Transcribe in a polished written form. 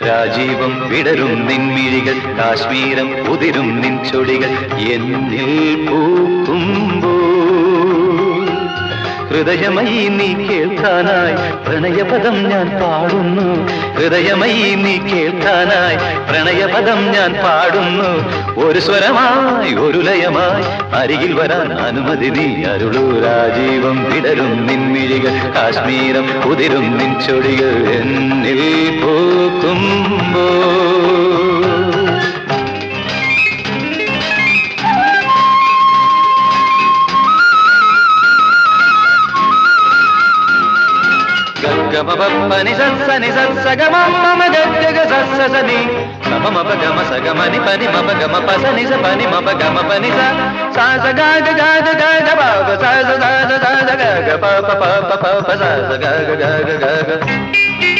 രാജീവം വിടരും നിൻമിഴികൾ കാശ്മീരം ഉതിരും നിൻ ചൊടികൾ എന്നിൽ പൂക്കുമ്പോ ഹൃദയമയി നീ കേൾക്കാനായി പ്രണയപദം ഞാൻ പാടുന്നു ഹൃദയമയി നീ കേൾക്കാനായി പ്രണയപദം ഞാൻ പാടുന്നു ഒരു സ്വരമായി ഒരു ലയമായി അരികിൽ വരാൻ അനുമതി നീ അരുളൂ രാജീവം വിടരും നിൻമിഴികൾ കാശ്മീരം ഉതിരും നിൻ ചൊടികൾ എന്നിൽ പൂക്കുമ്പോ గమపని సని సగమ గగ సని గమ గమ సగమని పని మప గమ పసని స పని మప గమ పని సా స గ గ గ గ గ ప స స స స గ గ ప ప ప ప ప స గ గ గ గ గ